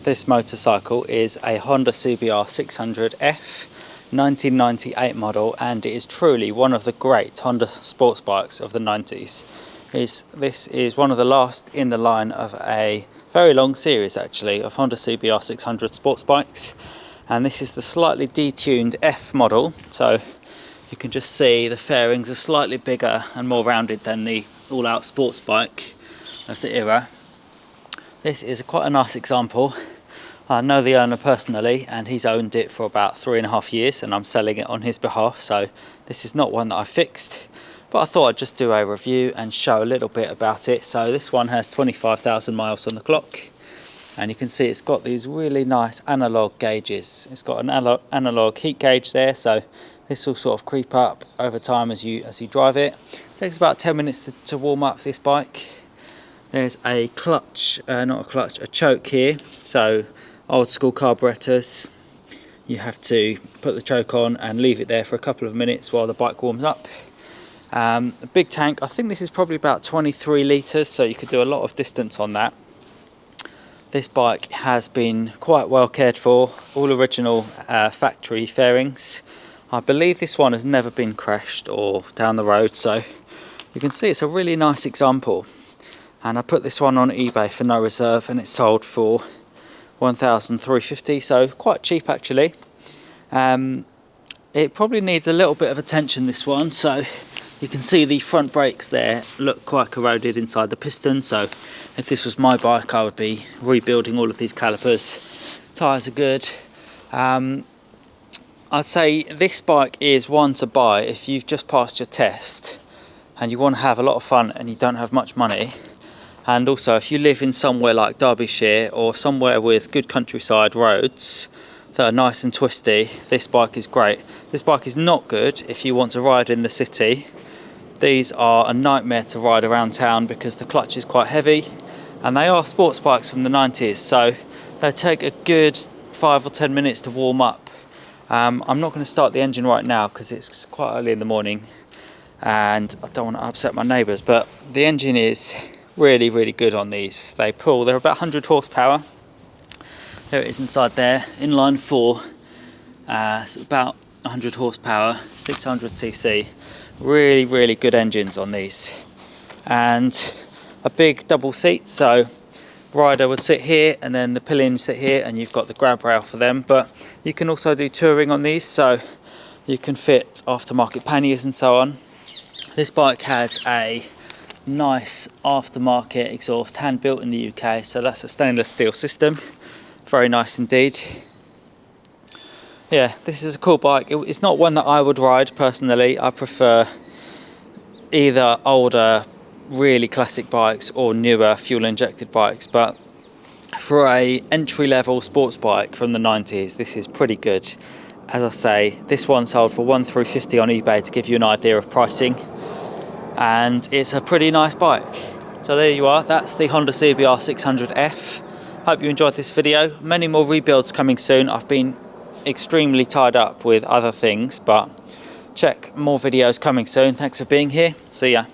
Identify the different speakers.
Speaker 1: This motorcycle is a Honda CBR600F 1998 model, and it is truly one of the great Honda sports bikes of the 90s. This is one of the last in the line of a very long series actually of Honda CBR600 sports bikes, and this is the slightly detuned F model, so you can just see the fairings are slightly bigger and more rounded than the all-out sports bike of the era. This is quite a nice example. I know the owner personally, and he's owned it for about 3.5 years, and I'm selling it on his behalf, so this is not one that I fixed, but I thought I'd just do a review and show a little bit about it. So this one has 25,000 miles on the clock, and you can see it's got these really nice analog gauges. It's got an analog heat gauge there, so this will sort of creep up over time as you drive it. It takes about 10 minutes to warm up this bike. There's a clutch, a choke here, so old school carburetors. You have to put the choke on and leave it there for a couple of minutes while the bike warms up. A big tank, I think this is probably about 23 litres, so you could do a lot of distance on that. This bike has been quite well cared for, all original factory fairings. I believe this one has never been crashed or down the road, so you can see it's a really nice example. And I put this one on eBay for no reserve, and it sold for $1,350, so quite cheap actually. It probably needs a little bit of attention, this one, so you can see the front brakes there look quite corroded inside the piston, so if this was my bike I would be rebuilding all of these calipers. Tyres are good. I'd say this bike is one to buy if you've just passed your test and you want to have a lot of fun and you don't have much money. And also if you live in somewhere like Derbyshire or somewhere with good countryside roads that are nice and twisty, this bike is great. This bike is not good if you want to ride in the city. These are a nightmare to ride around town because the clutch is quite heavy, and they are sports bikes from the 90s, so they take a good 5 or 10 minutes to warm up. I'm not going to start the engine right now because it's quite early in the morning and I don't want to upset my neighbours, but the engine is really good on these. They're about 100 horsepower. There it is inside there, inline 4, so about 100 horsepower, 600cc. Really good engines on these, and a big double seat, so rider would sit here and then the pillions sit here, and you've got the grab rail for them. But you can also do touring on these, so you can fit aftermarket panniers and so on. This bike has a nice aftermarket exhaust, hand built in the UK, so that's a stainless steel system. Very nice indeed. Yeah, this is a cool bike. It's not one that I would ride personally. I prefer either older really classic bikes or newer fuel injected bikes, but for a entry level sports bike from the 90s, this is pretty good. As I say, this one sold for $1,350 on eBay to give you an idea of pricing, and it's a pretty nice bike. So there you are, that's the Honda CBR600F. Hope you enjoyed this video. Many more rebuilds coming soon. I've been extremely tied up with other things, but check more videos coming soon. Thanks for being here. See ya.